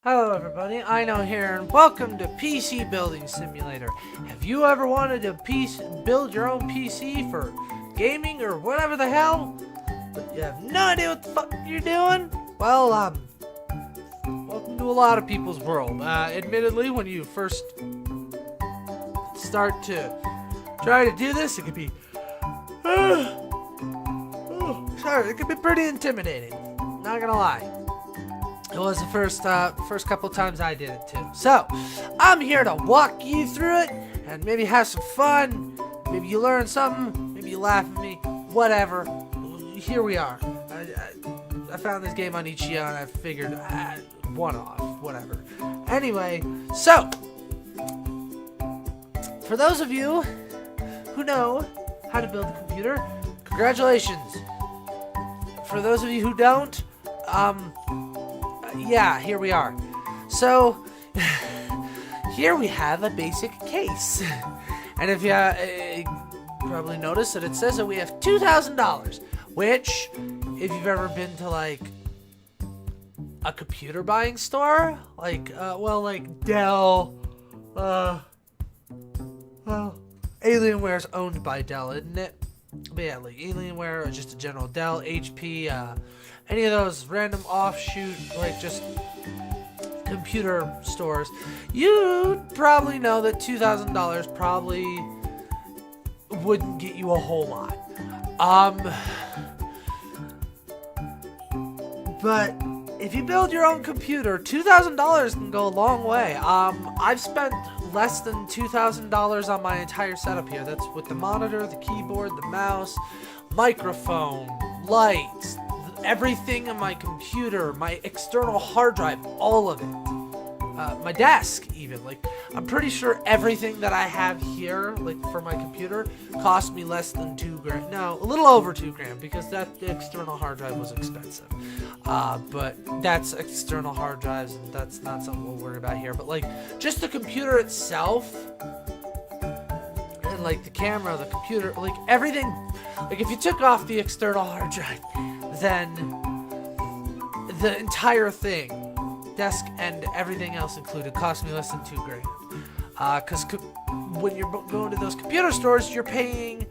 Hello everybody, Eino here, and welcome to PC Building Simulator. Have you ever wanted to build your own PC for gaming or whatever the hell, but you have no idea what the fuck you're doing? Well, welcome to a lot of people's world. Admittedly, when you first start to try to do this, it could be, it could be pretty intimidating, not gonna lie. It was the first couple times I did it too. So, I'm here to walk you through it and maybe have some fun. Maybe you learn something. Maybe you laugh at me. Whatever. Here we are. I found this game on Itch.io and I figured, one off. Whatever. Anyway, so, for those of you who know how to build a computer, congratulations. For those of you who don't, yeah, here we are. So, here we have a basic case. And if you probably noticed that it says that we have $2,000, which, if you've ever been to, like, a computer buying store, like, like Dell, well, Alienware's owned by Dell, isn't it? But yeah, like Alienware or just a general Dell, HP, any of those random offshoot, like just computer stores, you'd probably know that $2,000 probably wouldn't get you a whole lot. But if you build your own computer, $2,000 can go a long way. I've spent less than $2,000 on my entire setup here. That's with the monitor, the keyboard, the mouse, microphone, lights, everything on my computer, my external hard drive, all of it. My desk, even. Like, I'm pretty sure everything that I have here, like for my computer, cost me less than $2,000. No, a little over $2,000 because that external hard drive was expensive. But that's external hard drives, and that's not something we'll worry about here. But like, just the computer itself, and like the camera, the computer, like everything. Like if you took off the external hard drive, then the entire thing, desk and everything else included, cost me less than $2,000. Because when you're going to those computer stores, you're paying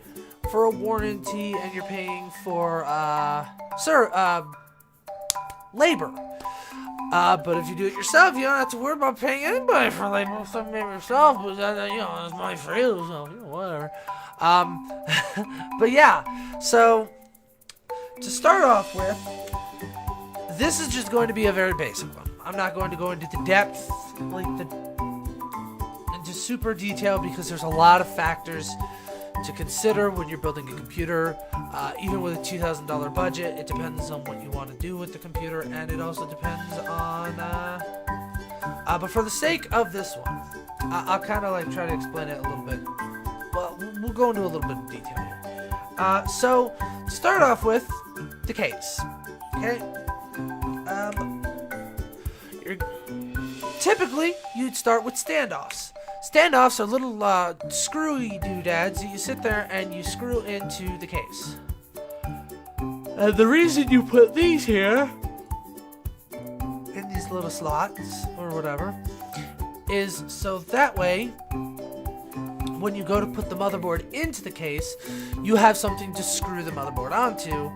for a warranty and you're paying for labor. But if you do it yourself, you don't have to worry about paying anybody for labor. Something yourself, but it's my free, so whatever. But yeah, so to start off with, this is just going to be a very basic one. I'm not going to go into the depth, into super detail, because there's a lot of factors to consider when you're building a computer. Even with a $2,000 budget, it depends on what you want to do with the computer, and it also depends on, but for the sake of this one, I'll kind of like try to explain it a little bit. Well, we'll go into a little bit of detail here. So, to start off with, the case, okay? Typically, you'd start with standoffs. Standoffs are little screwy doodads that you sit there and you screw into the case. And the reason you put these here, in these little slots, or whatever, is so that way, when you go to put the motherboard into the case, you have something to screw the motherboard onto,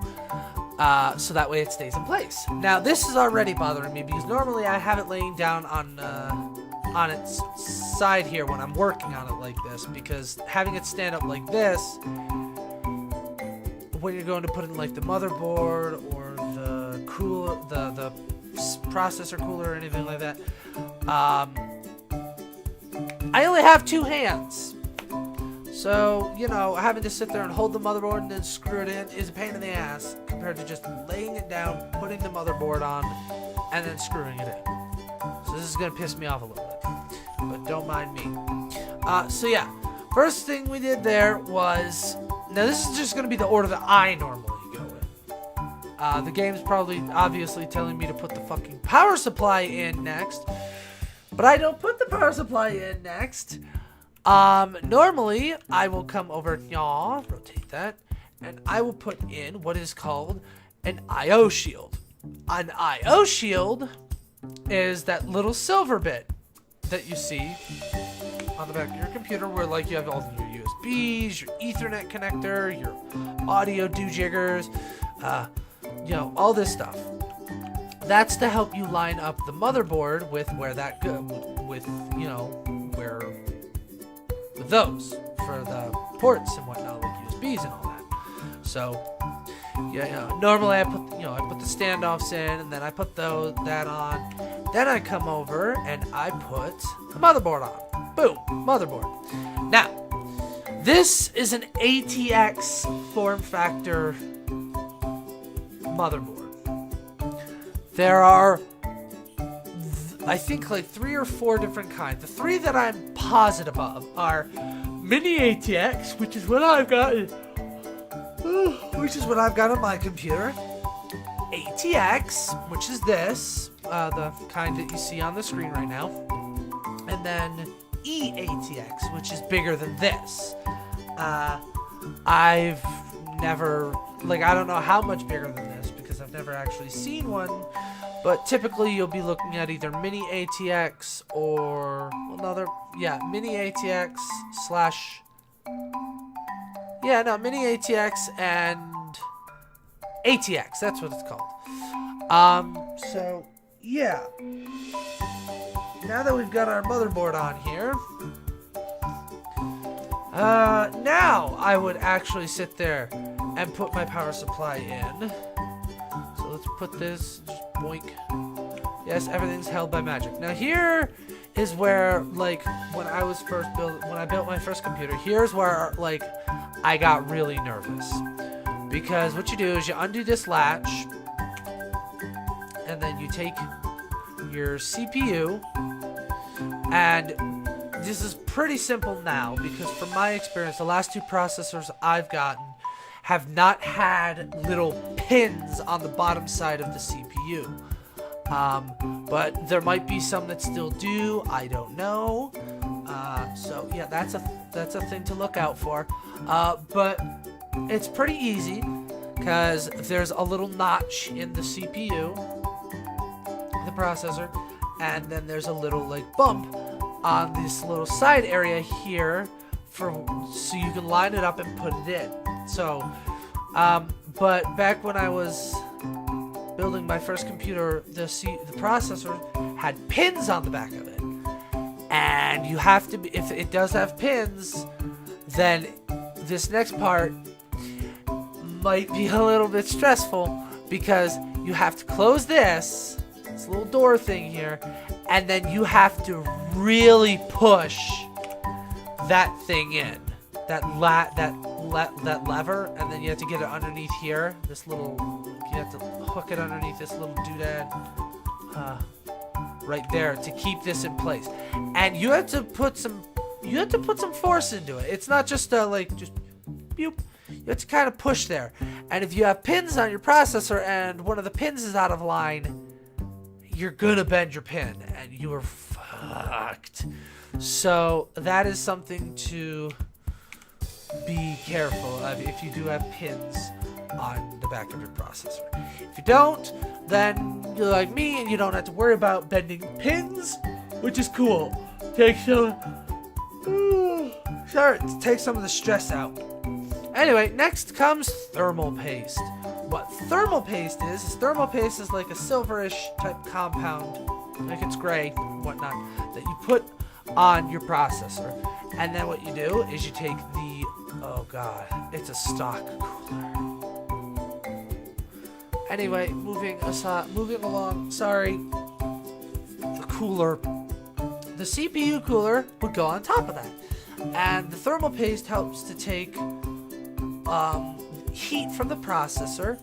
so that way it stays in place. Now, this is already bothering me because normally I have it laying down on its side here when I'm working on it like this, because having it stand up like this, when you're going to put in like the motherboard or the the processor cooler or anything like that, I only have two hands. So, having to sit there and hold the motherboard and then screw it in is a pain in the ass compared to just laying it down, putting the motherboard on, and then screwing it in. So this is going to piss me off a little bit, but don't mind me. So yeah, first thing we did there was, now this is just going to be the order that I normally go in. The game's probably obviously telling me to put the fucking power supply in next, but I don't put the power supply in next. Normally, I will come over, rotate that, and I will put in what is called an I/O shield. An I/O shield is that little silver bit that you see on the back of your computer where like you have all your USBs, your Ethernet connector, your audio doojiggers, you know, all this stuff. That's to help you line up the motherboard with where that with you know, where with those for the ports and whatnot, like USBs and all that. So yeah, you know, normally I put the standoffs in, and then I put that on. Then I come over and I put the motherboard on. Boom, motherboard. Now, this is an ATX form factor motherboard. There are, I think, like 3 or 4 different kinds. The 3 that I'm positive of are mini ATX, which is what I've got, on my computer. ATX, which is this, the kind that you see on the screen right now, and then eATX, which is bigger than this. I've never, like, I don't know how much bigger than this because I've never actually seen one, but typically you'll be looking at either mini ATX or another, mini ATX slash, mini ATX and ATX, that's what it's called. So, yeah. Now that we've got our motherboard on here, now I would actually sit there and put my power supply in. So let's put this, just boink. Yes, everything's held by magic. Now here is where, like, when I built my first computer, here's where, like, I got really nervous. Because what you do is you undo this latch, and then you take your CPU, and this is pretty simple now, because from my experience, the last 2 processors I've gotten have not had little pins on the bottom side of the CPU. But there might be some that still do, I don't know. So yeah, that's a thing to look out for. But it's pretty easy, because there's a little notch in the CPU, the processor, and then there's a little like bump on this little side area here so you can line it up and put it in. So, but back when I was building my first computer, the processor had pins on the back of it, and you have to if it does have pins, then this next part might be a little bit stressful, because you have to close this little door thing here, and then you have to really push that thing in, that lever, and then you have to get it underneath here. You have to hook it underneath this little doodad right there to keep this in place, and you have to put some force into it. It's not just just boop. You have to kind of push there. And if you have pins on your processor and one of the pins is out of line, you're gonna bend your pin and you are fucked. So that is something to be careful of if you do have pins on the back of your processor. If you don't, then you're like me and you don't have to worry about bending pins, which is cool. Take some of the stress out. Anyway, next comes thermal paste. What thermal paste is like a silverish type compound, like it's gray, whatnot, that you put on your processor. And then what you do is you take it's a stock cooler. Anyway, moving along, sorry. The cooler. The CPU cooler would go on top of that. And the thermal paste helps to take heat from the processor,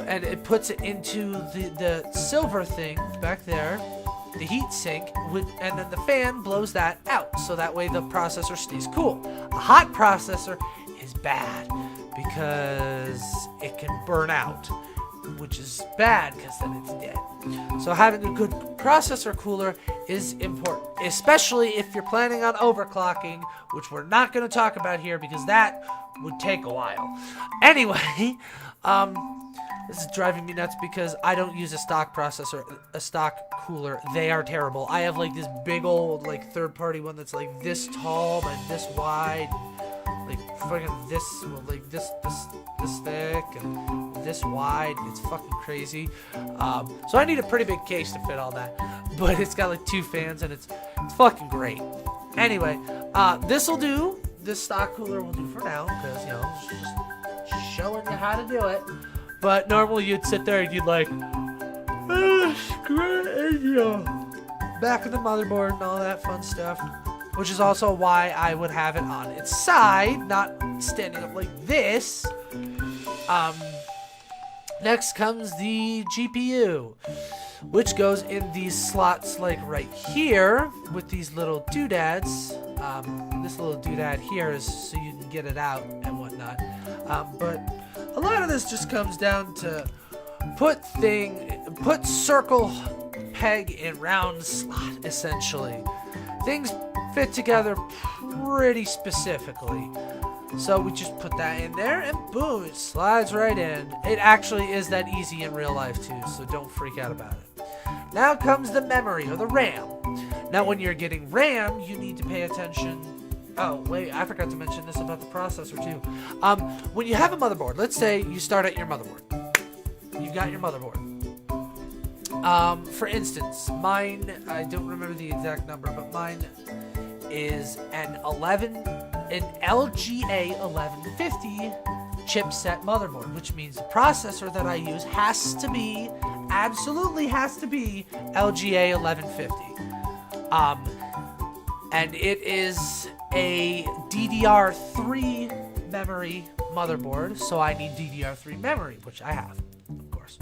and it puts it into the silver thing back there, the heat sink, and then the fan blows that out, so that way the processor stays cool. A hot processor is bad because it can burn out, which is bad because then it's dead. So having a good processor cooler is important, especially if you're planning on overclocking, which we're not going to talk about here because that would take a while. Anyway, This is driving me nuts because I don't use a stock processor, a stock cooler. They are terrible. I have like this big old like third-party one that's like this tall and this wide, like fucking this, like this thick and this wide. It's fucking crazy. So I need a pretty big case to fit all that. But it's got like 2 fans and it's fucking great. Anyway, this will do. This stock cooler will do for now because, you know, it's just showing you how to do it. But normally you'd sit there and you'd like, back of the motherboard and all that fun stuff. Which is also why I would have it on its side, not standing up like this. Next comes the GPU, which goes in these slots like right here with these little doodads. This little doodad here is so you can get it out and whatnot. But a lot of this just comes down to put circle peg in round slot, essentially. Things fit together pretty specifically. So we just put that in there and boom, it slides right in. It actually is that easy in real life too, so don't freak out about it. Now comes the memory or the RAM. Now when you're getting RAM, you need to pay attention. Oh, wait, I forgot to mention this about the processor too. When you have a motherboard, let's say you start at your motherboard. You got your motherboard. For instance, mine, I don't remember the exact number, but mine is an LGA 1150 chipset motherboard, which means the processor that I use absolutely has to be LGA 1150. And it is a DDR3 memory motherboard, so I need DDR3 memory, which I have, of course.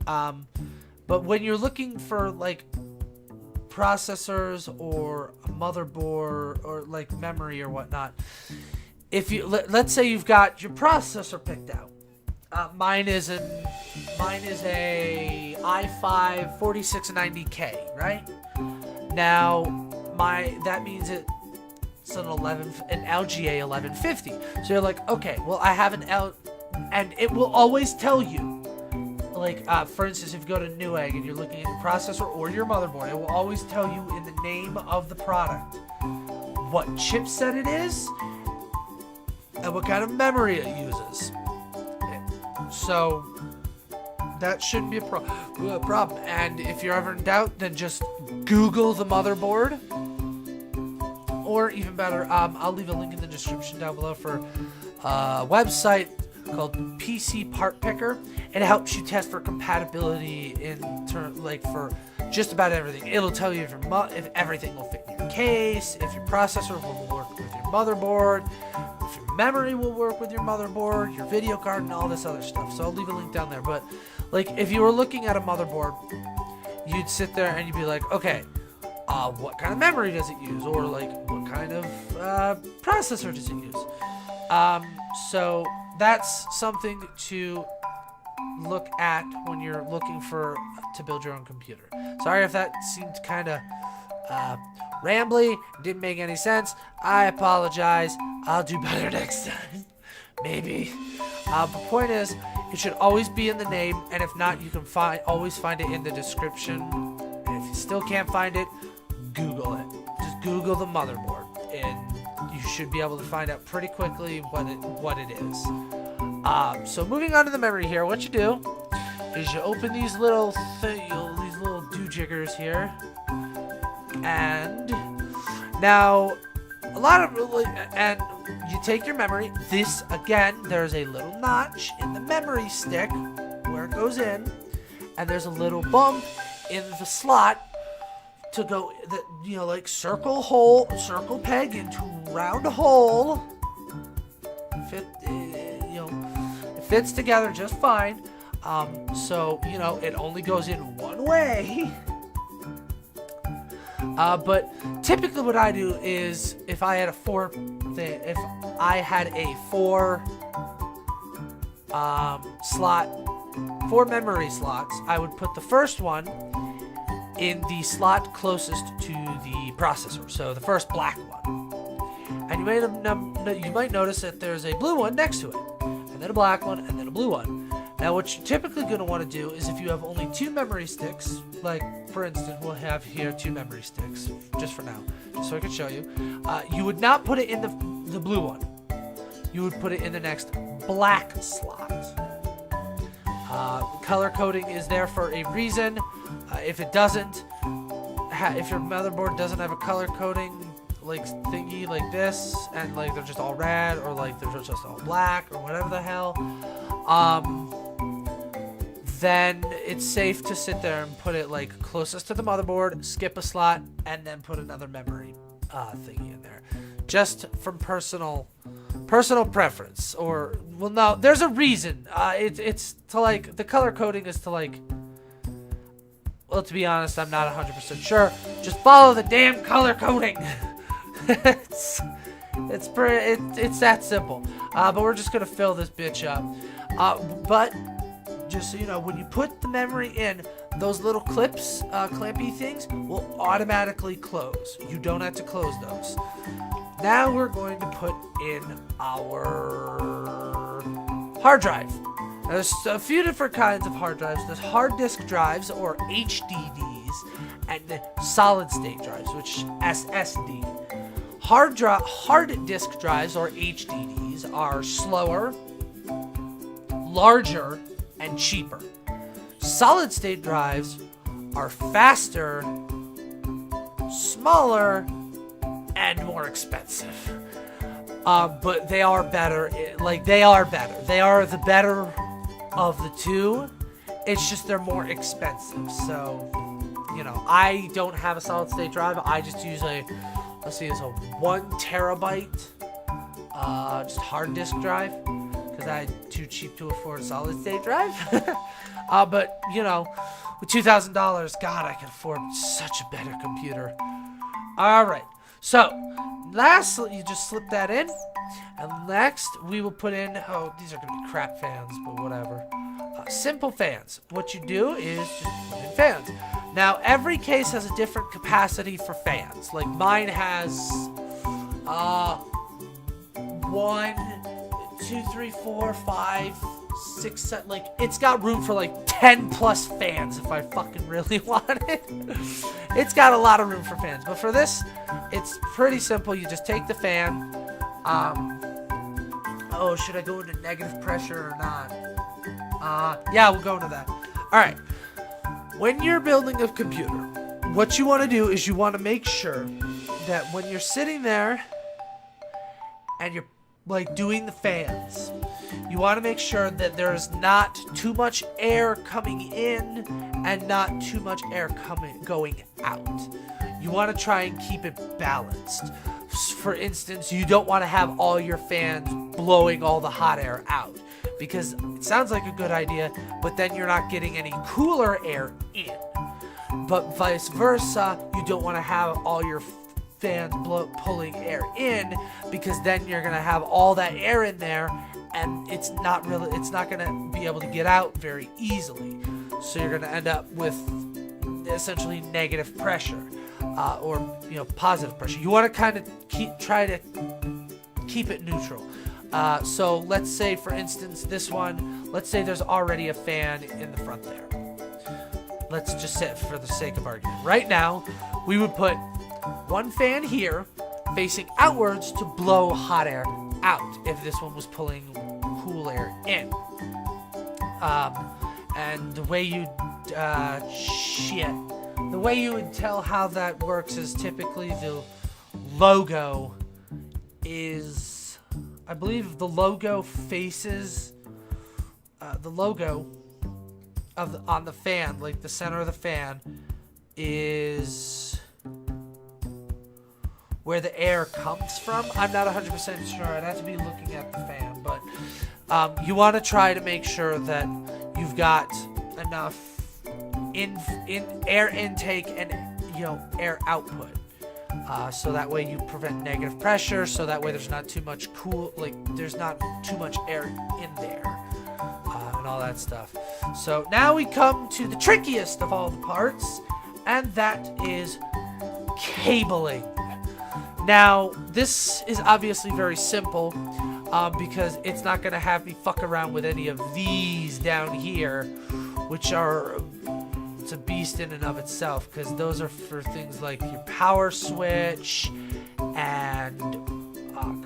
But when you're looking for like processors or a motherboard or like memory or whatnot, if you let's say you've got your processor picked out. Mine is a i5 4690K, right? Now that means it's an LGA 1150. So you're like, okay, well I have and it will always tell you. Like, for instance, if you go to Newegg and you're looking at your processor or your motherboard, it will always tell you in the name of the product what chipset it is and what kind of memory it uses. So that shouldn't be a problem. And if you're ever in doubt, then just Google the motherboard. Or even better, I'll leave a link in the description down below for a website called PC Part Picker. It helps you test for compatibility for just about everything. It'll tell you if everything will fit in your case, if your processor will work with your motherboard, if your memory will work with your motherboard, your video card, and all this other stuff. So I'll leave a link down there. But like, if you were looking at a motherboard, you'd sit there and you'd be like, okay, what kind of memory does it use, or like what kind of processor does it use? So that's something to look at when you're looking to build your own computer. Sorry if that seemed kind of rambly, didn't make any sense. I apologize. I'll do better next time. Maybe. The point is, it should always be in the name, and if not, you can always find it in the description. And if you still can't find it, Google it. Just Google the motherboard, and you should be able to find out pretty quickly what it is. So moving on to the memory here, what you do is you open these little doojiggers here, and now and you take your memory. This again, there's a little notch in the memory stick where it goes in, and there's a little bump in the slot to go like circle peg into round hole. It fits together just fine. So it only goes in one way. But typically what I do is if I had a four memory slots, I would put the first one in the slot closest to the processor, so the first black one. And you might notice that there's a blue one next to it, and then a black one, and then a blue one. Now, what you're typically going to want to do is if you have only 2 memory sticks, like, for instance, we'll have here 2 memory sticks, just for now, just so I can show you. You would not put it in the blue one. You would put it in the next black slot. Color coding is there for a reason. If it doesn't, if your motherboard doesn't have a color coding like thingy like this, and like they're just all red, or like they're just all black, or whatever the hell, then it's safe to sit there and put it like closest to the motherboard, skip a slot, and then put another memory thingy in there, just from personal preference. Or, well, no, there's a reason. It's to like, the color coding is to like, well, to be honest, I'm not 100% sure. Just follow the damn color coding. it's that simple. But we're just gonna fill this bitch up. But just so you know, when you put the memory in, those little clips, clampy things, will automatically close. You don't have to close those. Now we're going to put in our hard drive. Now, there's a few different kinds of hard drives. There's hard disk drives, or HDDs, and solid state drives, which is SSD. Hard disk drives, or HDDs, are slower, larger, and cheaper. Solid state drives are faster, smaller, and more expensive. But they are better. They are the better of the two. It's just they're more expensive. So, you know, I don't have a solid state drive. I just use it's a 1 terabyte just hard disk drive, because I'm too cheap to afford a solid state drive. But, you know, with $2,000, God, I can afford such a better computer. Alright, so, lastly, you just slip that in. And next, we will put in, oh, these are going to be crap fans, but whatever. Simple fans. What you do is just put in fans. Now, every case has a different capacity for fans. Like, mine has 1, 2, 3, 4, 5, 6, 7, like, it's got room for like 10 plus fans if I fucking really want it. It's got a lot of room for fans. But for this, it's pretty simple. You just take the fan. Oh, should I go into negative pressure or not? Yeah, we'll go into that. Alright. When you're building a computer, what you want to do is you want to make sure that when you're sitting there and you're like doing the fans, you want to make sure that there's not too much air coming in and not too much air going out. You want to try and keep it balanced. For instance, you don't want to have all your fans blowing all the hot air out, because it sounds like a good idea, but then you're not getting any cooler air in. But vice versa, you don't want to have all your fans pulling air in, because then you're going to have all that air in there, and it's not going to be able to get out very easily. So you're going to end up with essentially negative pressure, or, you know, positive pressure. You want to kind of try to keep it neutral. So let's say, for instance, this one, let's say there's already a fan in the front there. Let's just say, for the sake of argument, right now, we would put one fan here facing outwards to blow hot air out if this one was pulling cool air in. And the way you the way you would tell how that works is typically the logo is, I believe the logo faces the logo on the fan, like the center of the fan, is where the air comes from. I'm not 100% sure. I'd have to be looking at the fan, but you want to try to make sure that you've got enough in air intake and, you know, air output, so that way you prevent negative pressure. So that way there's not too much there's not too much air in there, and all that stuff. So now we come to the trickiest of all the parts, and that is cabling. Now, this is obviously very simple. because it's not going to have me fuck around with any of these down here, which are, it's a beast in and of itself, because those are for things like your power switch and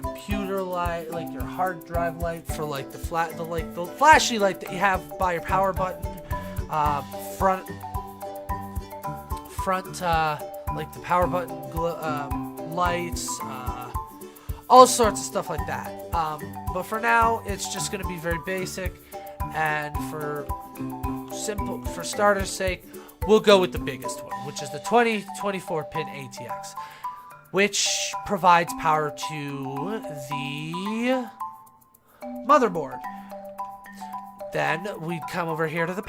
computer light, like your hard drive light for like the flashy light that you have by your power button, front like the power button lights, all sorts of stuff like that. But for now, it's just going to be very basic, and for starter's sake, we'll go with the biggest one, which is the 24 pin ATX, which provides power to the motherboard. Then we'd come over here to the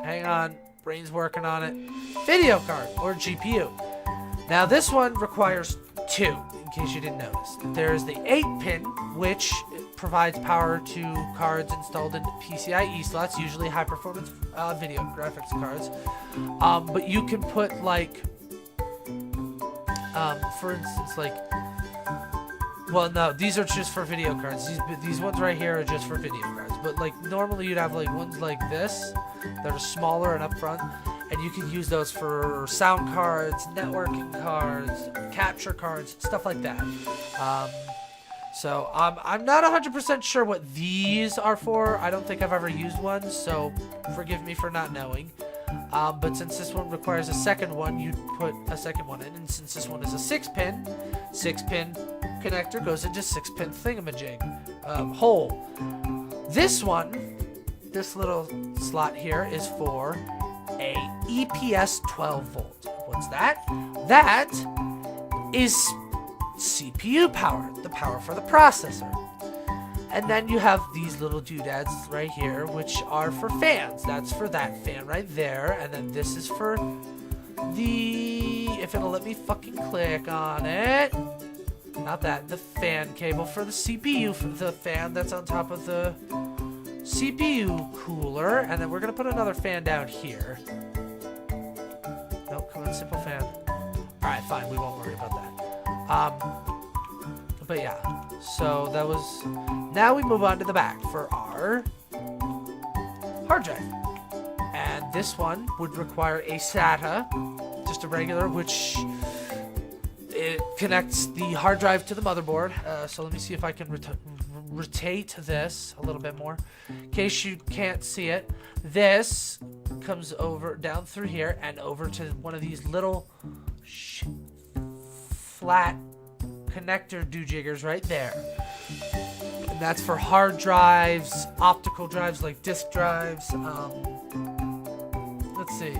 hang on, brain's working on it, video card or GPU. Now this one requires 2, in case you didn't notice. There's the 8 pin, which provides power to cards installed in PCIe slots, usually high performance video graphics cards. But you can put like, for instance, like, well, no, these are just for video cards. These ones right here are just for video cards. But like normally you'd have like ones like this that are smaller and up front, and you can use those for sound cards, networking cards, capture cards, stuff like that. So I'm not 100% sure what these are for. I don't think I've ever used one, so forgive me for not knowing. But since this one requires a second one, you'd put a second one in. And since this one is a 6-pin connector goes into 6-pin thingamajig hole. This little slot here is for a EPS 12 volt. What's that? That is CPU power, the power for the processor. And then you have these little doodads right here, which are for fans. That's for that fan right there. And then this is for the, if it'll let me fucking click on it. Not that, the fan cable for the CPU, for the fan that's on top of the CPU cooler. And then we're going to put another fan down here. Nope, come on, simple fan. Alright, fine, we won't worry about that. But yeah, so that was, now we move on to the back for our hard drive. And this one would require a SATA, just a regular, which it connects the hard drive to the motherboard. So let me see if I can rotate this a little bit more. In case you can't see it, this comes over down through here and over to one of these little flat connector doojiggers right there. And that's for hard drives, optical drives like disk drives. Let's see.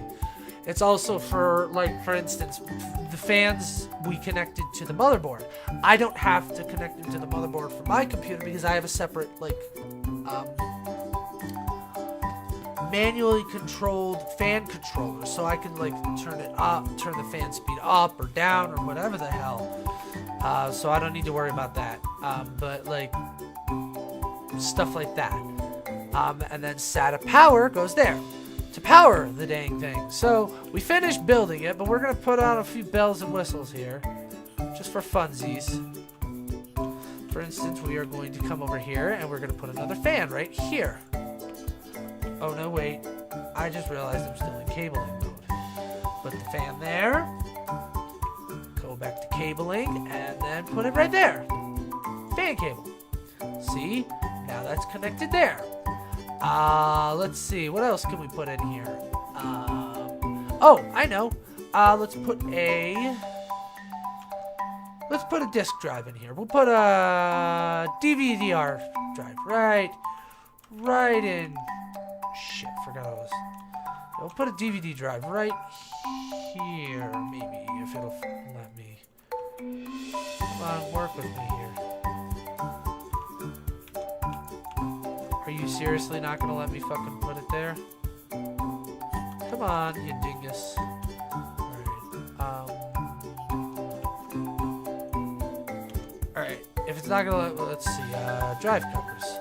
It's also for, like, for instance, the fans we connected to the motherboard. I don't have to connect them to the motherboard for my computer because I have a separate, like, manually controlled fan controller, so I can like turn it up, turn the fan speed up or down or whatever the hell. So I don't need to worry about that. But like stuff like that. And then SATA power goes there to power the dang thing. So we finished building it, but we're gonna put on a few bells and whistles here, just for funsies. For instance, we are going to come over here and we're gonna put another fan right here. Oh no, wait. I just realized I'm still in cabling mode. Put the fan there. Go back to cabling and then put it right there. Fan cable. See? Now that's connected there. Let's see. What else can we put in here? Oh, I know. Let's put a disk drive in here. We'll put a DVD-R drive right in. Shit, forgot I was. We'll put a DVD drive right here, maybe, if it'll let me. Come on, work with me here. Are you seriously not gonna let me fucking put it there? Come on, you dingus. Alright, if it's not gonna let, well, let's see, drive covers.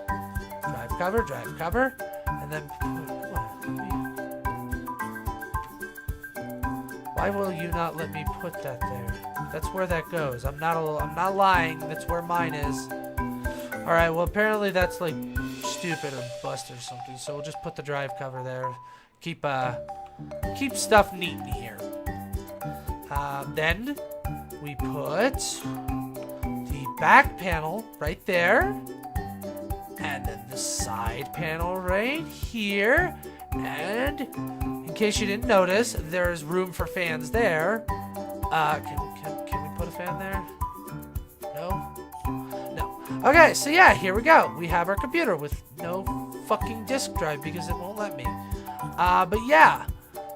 Drive cover. And then, come on. Why Why will you not let me put that there? That's where that goes. I'm not lying. That's where mine is. All right. Well, apparently that's like stupid or bust or something. So we'll just put the drive cover there. Keep stuff neat in here. Then we put the back panel right there, and then the side panel right here. And in case you didn't notice, there's room for fans there. Can we put a fan there? No? No. Okay, so yeah, here we go. We have our computer with no fucking disk drive because it won't let me. But yeah,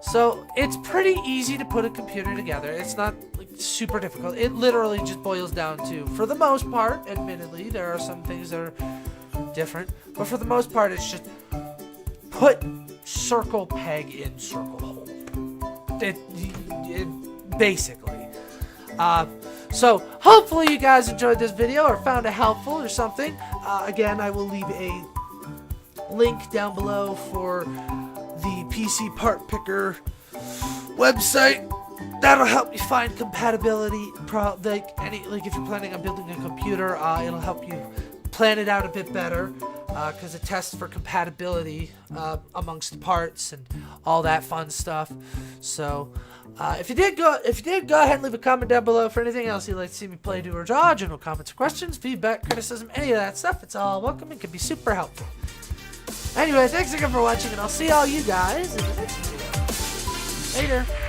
so it's pretty easy to put a computer together. It's not like super difficult. It literally just boils down to, for the most part, admittedly, there are some things that are different, but for the most part, it's just put circle peg in circle hole. Basically. So hopefully you guys enjoyed this video or found it helpful or something. Again, I will leave a link down below for the PC part picker website. That'll help you find compatibility. Like if you're planning on building a computer, it'll help you plan it out a bit better. Because it tests for compatibility amongst the parts and all that fun stuff. So, if you did, go ahead and leave a comment down below for anything else you'd like to see me play, do, or draw. General comments, questions, feedback, criticism, any of that stuff. It's all welcome. It can be super helpful. Anyway, thanks again for watching, and I'll see all you guys in the next video. Later.